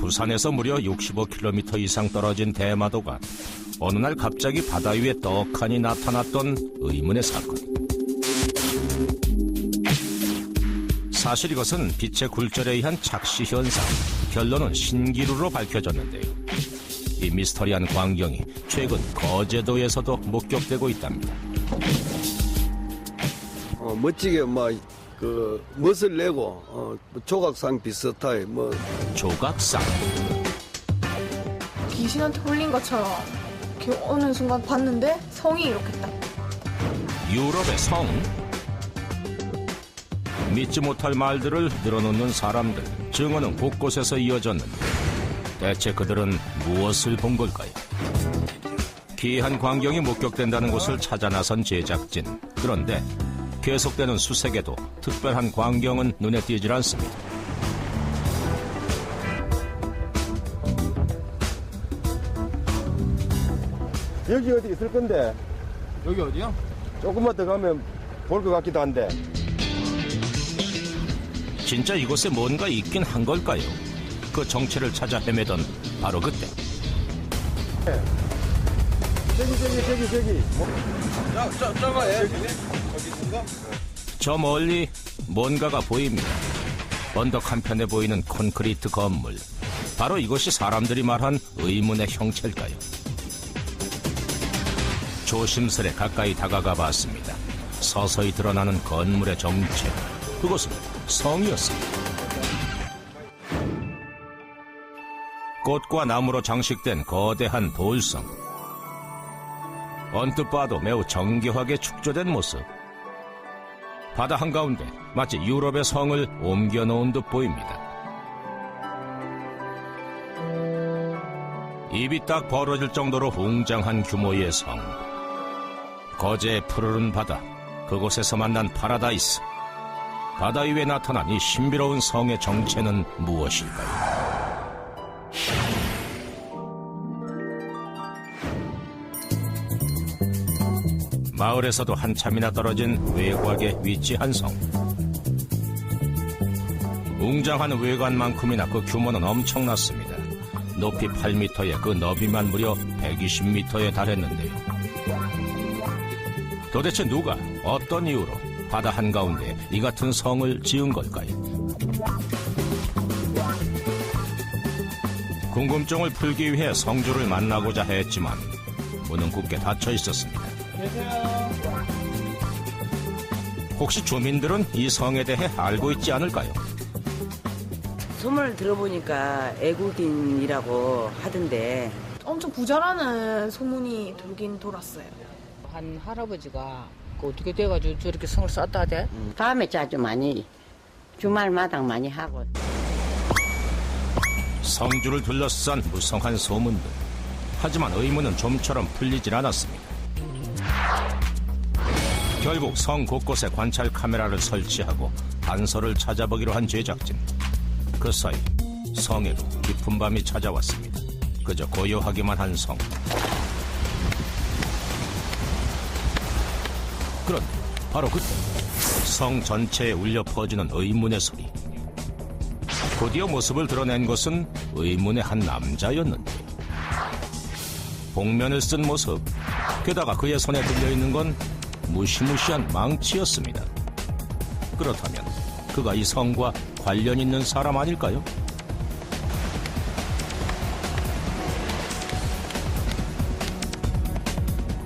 부산에서 무려 65km 이상 떨어진 대마도가 어느 날 갑자기 바다 위에 떡하니 나타났던 의문의 사건. 사실 이것은 빛의 굴절에 의한 착시 현상, 결론은 신기루로 밝혀졌는데요. 이 미스터리한 광경이 최근 거제도에서도 목격되고 있답니다. 멋지게 멋을 내고 조각상 비슷하게 조각상. 귀신한테 홀린 것처럼 이렇게 어느 순간 봤는데 성이 이렇게 딱. 유럽의 성. 믿지 못할 말들을 늘어놓는 사람들, 증언은 곳곳에서 이어졌는데 대체 그들은 무엇을 본 걸까요? 기이한 광경이 목격된다는 곳을 찾아 나선 제작진. 그런데 계속되는 수색에도 특별한 광경은 눈에 띄질 않습니다. 여기 어디 있을 건데? 여기 어디요? 조금만 더 가면 볼 것 같기도 한데. 진짜 이곳에 뭔가 있긴 한 걸까요? 그 정체를 찾아 헤매던 바로 그때. 저기. 저거예요? 저 멀리 뭔가가 보입니다. 언덕 한편에 보이는 콘크리트 건물. 바로 이것이 사람들이 말한 의문의 형체일까요? 조심스레 가까이 다가가 봤습니다. 서서히 드러나는 건물의 정체. 그것은 성이었습니다. 꽃과 나무로 장식된 거대한 돌성. 언뜻 봐도 매우 정교하게 축조된 모습. 바다 한가운데 마치 유럽의 성을 옮겨놓은 듯 보입니다. 입이 딱 벌어질 정도로 웅장한 규모의 성. 거제의 푸르른 바다, 그곳에서 만난 파라다이스. 바다 위에 나타난 이 신비로운 성의 정체는 무엇일까요? 마을에서도 한참이나 떨어진 외곽에 위치한 성. 웅장한 외관만큼이나 그 규모는 엄청났습니다. 높이 8m에 그 너비만 무려 120m에 달했는데요. 도대체 누가 어떤 이유로 바다 한가운데 이 같은 성을 지은 걸까요? 궁금증을 풀기 위해 성주를 만나고자 했지만 문은 굳게 닫혀 있었습니다. 혹시 주민들은 이 성에 대해 알고 있지 않을까요? 소문을 들어보니까 애국인이라고 하던데. 엄청 부자라는 소문이 돌긴 돌았어요. 한 할아버지가 어떻게 돼가지고 저렇게 성을 쌓다 하대? 밤에 자주 많이 주말마당 많이 하고. 성주를 둘러싼 무성한 소문들. 하지만 의문은 좀처럼 풀리질 않았습니다. 결국 성 곳곳에 관찰 카메라를 설치하고 단서를 찾아보기로 한 제작진. 그 사이 성에도 깊은 밤이 찾아왔습니다. 그저 고요하기만 한 성. 그런데 바로 그때 성 전체에 울려 퍼지는 의문의 소리. 곧이어 모습을 드러낸 것은 의문의 한 남자였는데, 복면을 쓴 모습, 게다가 그의 손에 들려있는 건 무시무시한 망치였습니다. 그렇다면 그가 이 성과 관련 있는 사람 아닐까요?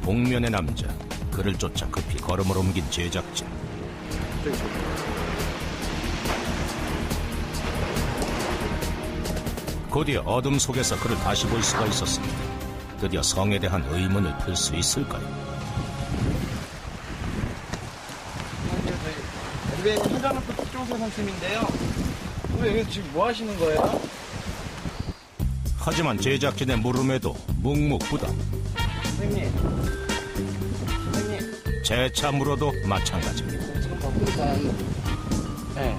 복면의 남자, 그를 쫓아 급히 걸음을 옮긴 제작진. 곧이어 어둠 속에서 그를 다시 볼 수가 있었습니다. 드디어 성에 대한 의문을 풀 수 있을까요? 네, 한자마트 특종서 선생님인데요. 오늘 여기 지금 뭐 하시는 거예요? 하지만 제작진의 물음에도 묵묵부답. 선생님. 재차 물어도 마찬가지입니다. 지금 바쁘니까. 네.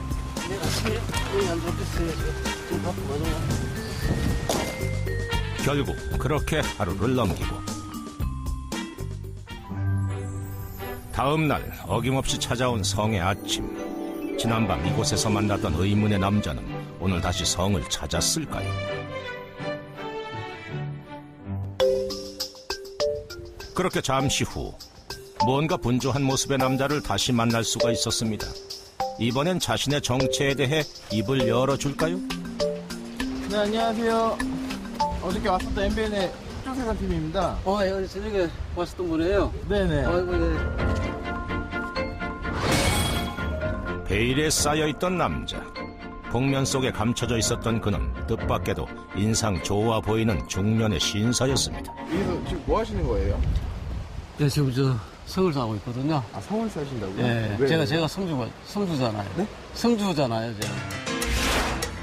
내가 여기 안 좋겠어요. 지금 바쁘거든요. 결국 그렇게 하루를 넘기고 다음 날 어김없이 찾아온 성의 아침. 지난밤 이곳에서 만났던 의문의 남자는 오늘 다시 성을 찾았을까요? 그렇게 잠시 후 뭔가 분주한 모습의 남자를 다시 만날 수가 있었습니다. 이번엔 자신의 정체에 대해 입을 열어줄까요? 네, 안녕하세요. 어저께 왔었던 MBN의 특종생산팀입니다. 여기 저녁에 왔었던 분이에요. 네네. 네. 베일에 쌓여있던 남자. 복면 속에 감춰져 있었던 그는 뜻밖에도 인상 좋아 보이는 중년의 신사였습니다. 여기서 지금 뭐 하시는 거예요? 네, 지금 저 성을 사고 있거든요. 아, 성을 사신다고요? 네, 왜? 제가 성주잖아요. 네? 성주잖아요, 제가.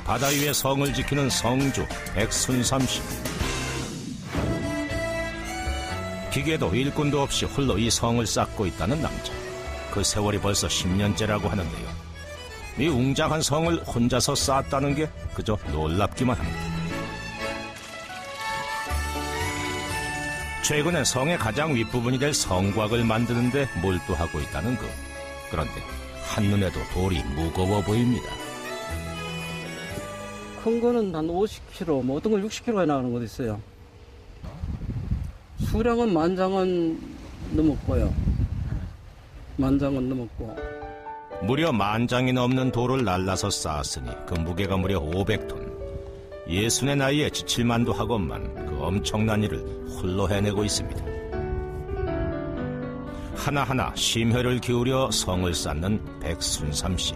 바다 위에 성을 지키는 성주 백순삼 씨. 기계도 일꾼도 없이 홀로 이 성을 쌓고 있다는 남자. 그 세월이 벌써 10년째라고 하는데요. 이 웅장한 성을 혼자서 쌓았다는 게 그저 놀랍기만 합니다. 최근에 성의 가장 윗부분이 될 성곽을 만드는데 몰두하고 있다는 그. 그런데 한눈에도 돌이 무거워 보입니다. 큰 거는 한 50kg, 뭐 어떤 건 60kg에 나가는 것도 있어요. 수량은 10,000장은 넘었고요. 10,000장은 넘었고. 무려 10,000장이 넘는 돌을 날라서 쌓았으니 그 무게가 무려 500톤. 예순의 나이에 지칠만도 하건만 그 엄청난 일을 홀로 해내고 있습니다. 하나하나 심혈을 기울여 성을 쌓는 백순삼 씨.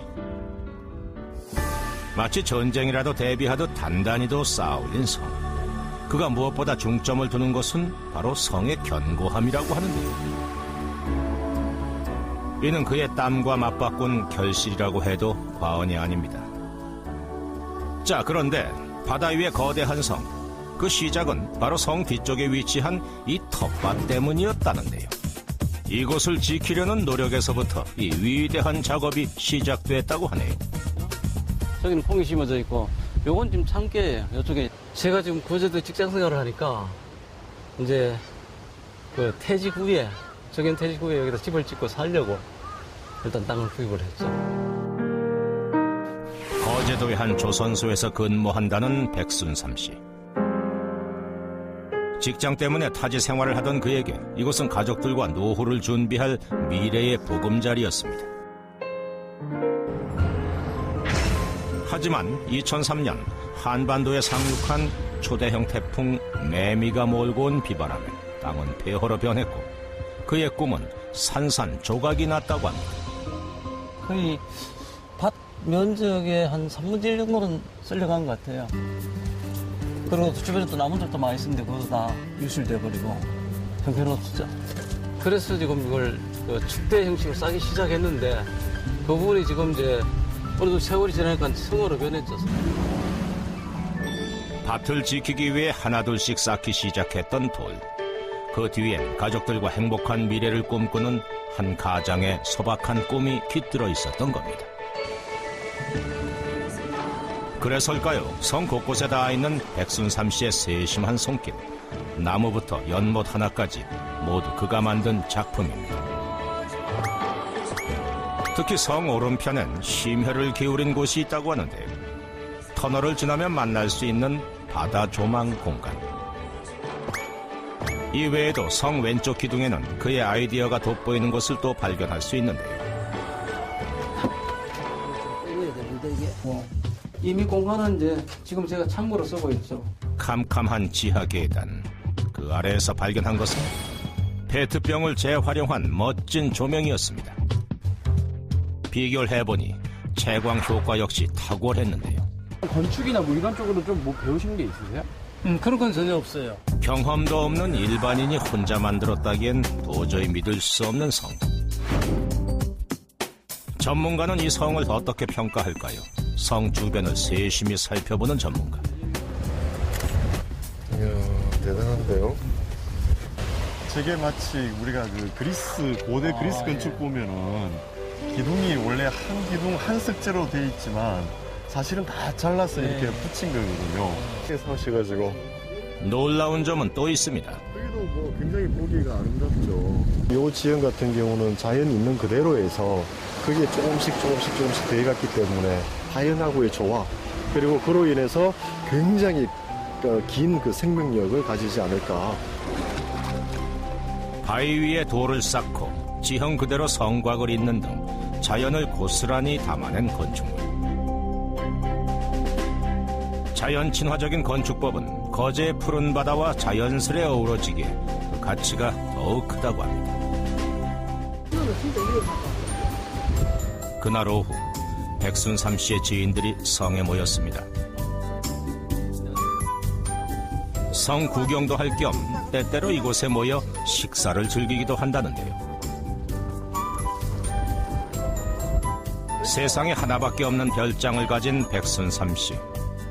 마치 전쟁이라도 대비하듯 단단히도 쌓아올린 성. 그가 무엇보다 중점을 두는 것은 바로 성의 견고함이라고 하는데요. 이는 그의 땀과 맞바꾼 결실이라고 해도 과언이 아닙니다. 자, 그런데 바다 위의 거대한 성, 그 시작은 바로 성 뒤쪽에 위치한 이 텃밭 때문이었다는데요. 이곳을 지키려는 노력에서부터 이 위대한 작업이 시작됐다고 하네요. 저기는 콩이 심어져 있고, 요건 지금 참깨예요. 이쪽에 제가 지금 거제도 직장 생활을 하니까 이제 그 퇴직 후에 저긴 퇴직 후에 여기다 집을 짓고 살려고 일단 땅을 구입을 했죠. 거제도의 한 조선소에서 근무한다는 백순삼 씨. 직장 때문에 타지 생활을 하던 그에게 이곳은 가족들과 노후를 준비할 미래의 보금자리였습니다. 하지만 2003년 한반도에 상륙한 초대형 태풍 매미가 몰고 온 비바람에 땅은 폐허로 변했고 그의 꿈은 산산조각이 났다고 합니다. 거의 밭 면적의 한 3분의 1 정도는 쓸려간 것 같아요. 그리고 주변에 또 나무들도 많이 있는데 그것도 다 유실돼버리고 형편없었죠. 그래서 지금 이걸 축대 형식으로 싸기 시작했는데 그 부분이 지금 이제 어느 정도 세월이 지나니까 성으로 변했죠. 밭을 지키기 위해 하나둘씩 쌓기 시작했던 돌. 그 뒤엔 가족들과 행복한 미래를 꿈꾸는 한 가장의 소박한 꿈이 깃들어 있었던 겁니다. 그래서일까요? 성 곳곳에 닿아 있는 백순삼 씨의 세심한 손길. 나무부터 연못 하나까지 모두 그가 만든 작품입니다. 특히 성 오른편엔 심혈을 기울인 곳이 있다고 하는데요. 터널을 지나면 만날 수 있는 바다 조망 공간. 이 외에도 성 왼쪽 기둥에는 그의 아이디어가 돋보이는 것을 또 발견할 수 있는데요. 빼야 되는데 이게 이미 공간은 이제 지금 제가 창고로 쓰고 있죠. 캄캄한 지하 계단. 그 아래에서 발견한 것은 페트병을 재활용한 멋진 조명이었습니다. 비교해보니 채광 효과 역시 탁월했는데요. 건축이나 뭐 이런 쪽으로 좀 뭐 배우신 게 있으세요? 그런 건 전혀 없어요. 경험도 없는 일반인이 혼자 만들었다기엔 도저히 믿을 수 없는 성. 전문가는 이 성을 어떻게 평가할까요? 성 주변을 세심히 살펴보는 전문가. 이야, 대단한데요? 저게 마치 우리가 그 고대 그리스 건축 보면은 기둥이 원래 한 기둥 한 석재로 돼 있지만 사실은 다 잘라서 이렇게 붙인 거거든요. 이렇게 사셔가지고. 놀라운 점은 또 있습니다. 여기도 뭐 굉장히 보기가 아름답죠. 이 지형 같은 경우는 자연 있는 그대로 해서 그게 조금씩 돼갔기 때문에 자연하고의 조화, 그리고 그로 인해서 굉장히 긴 그 생명력을 가지지 않을까. 바위 위에 돌을 쌓고 지형 그대로 성곽을 잇는 등 자연을 고스란히 담아낸 건축물. 자연 친화적인 건축법은 거제의 푸른 바다와 자연스레 어우러지기에 그 가치가 더욱 크다고 합니다. 그날 오후 백순삼 씨의 지인들이 성에 모였습니다. 성 구경도 할 겸 때때로 이곳에 모여 식사를 즐기기도 한다는데요. 세상에 하나밖에 없는 별장을 가진 백순삼 씨.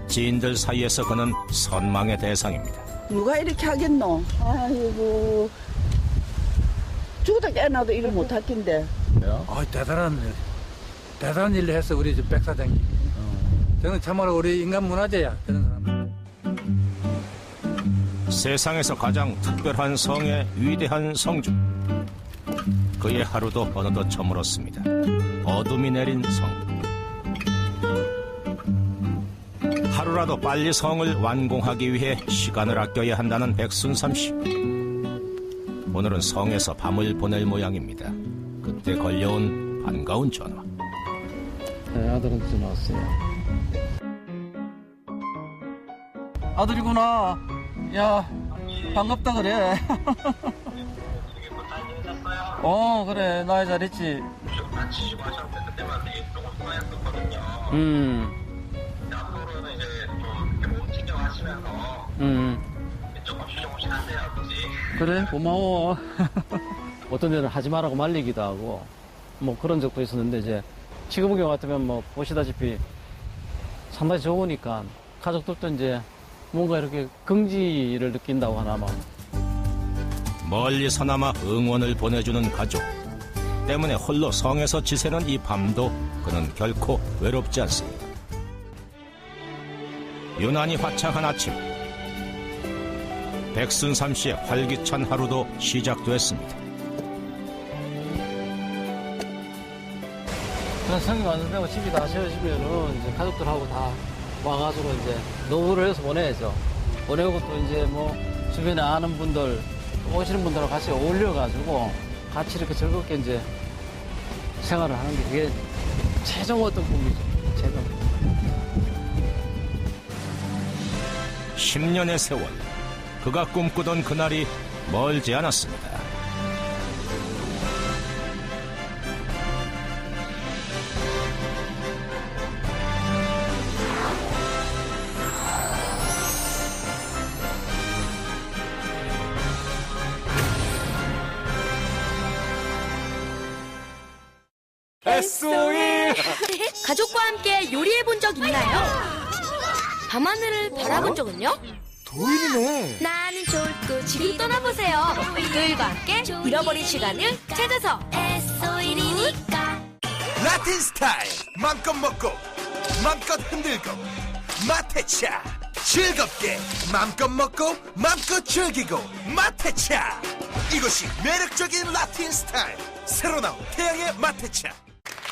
지인들 사이에서 그는 선망의 대상입니다. 누가 이렇게 하겠노? 아이고. 죽어도 깨어나도 일을 못할 텐데. 대단한 일을 했어, 우리 백 사장이. 저는 참으로 우리 인간 문화재야, 그런 사람. 세상에서 가장 특별한 성의 위대한 성주. 그의 하루도 어느덧 저물었습니다. 어둠이 내린 성. 하루라도 빨리 성을 완공하기 위해 시간을 아껴야 한다는 백순삼 씨. 오늘은 성에서 밤을 보낼 모양입니다. 그때 걸려온 반가운 전화. 네, 아들한테 전화 왔어요. 아들이구나. 야, 반갑다 그래. 그래. 나 잘했지. 다치시고 하셨을 때만 조금 후회했었거든요. 앞으로는 이제 좀 몸 챙겨가시면서 조금씩 조금씩 하세요, 아버지. 그래, 고마워. 어떤 데는 하지 말라고 말리기도 하고, 뭐 그런 적도 있었는데, 이제, 지금 경우 같으면 뭐, 보시다시피 상당히 좋으니까, 가족들도 이제 뭔가 이렇게 긍지를 느낀다고 하나, 막. 멀리서나마 응원을 보내주는 가족. 때문에 홀로 성에서 지새는 이 밤도 그는 결코 외롭지 않습니다. 유난히 화창한 아침. 백순삼 씨의 활기찬 하루도 시작됐습니다. 그냥 성이 왔는데 집이 다 세워지면은 이제 가족들하고 다 와가지고 이제 노후를 해서 보내야죠. 보내고 또 이제 뭐 주변에 아는 분들, 오시는 분들하고 같이 어울려가지고 같이 이렇게 즐겁게 이제 생활을 하는 게 그게 최종 어떤 꿈이죠. 최종. 10년의 세월. 그가 꿈꾸던 그날이 멀지 않았습니다. SOE! 가족과 함께 요리해본 적 있나요? 밤하늘을 바라본 적은요? 도인이네. 나는 좋고 지금 떠나보세요. 그들과 함께 잃어버린 시간을 찾아서 SOE니까 라틴 스타일 맘껏 먹고 맘껏 흔들고 마테차 즐겁게 맘껏 먹고 맘껏 즐기고 마테차 이것이 매력적인 라틴 스타일 새로 나온 태양의 마테차.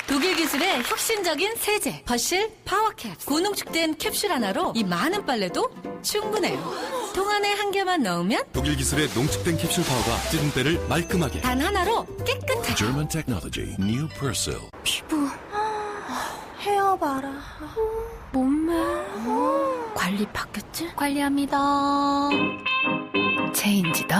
독일 기술의 혁신적인 세제 버실 파워캡 고농축된 캡슐 하나로 이 많은 빨래도 충분해요. 통 안에 한 개만 넣으면 독일 기술의 농축된 캡슐 파워가 찌든 때를 말끔하게 단 하나로 깨끗하게. German Technology New Persil. 피부, 헤어 봐라, 몸매, 관리 바뀌었지? 관리합니다. 체인지 더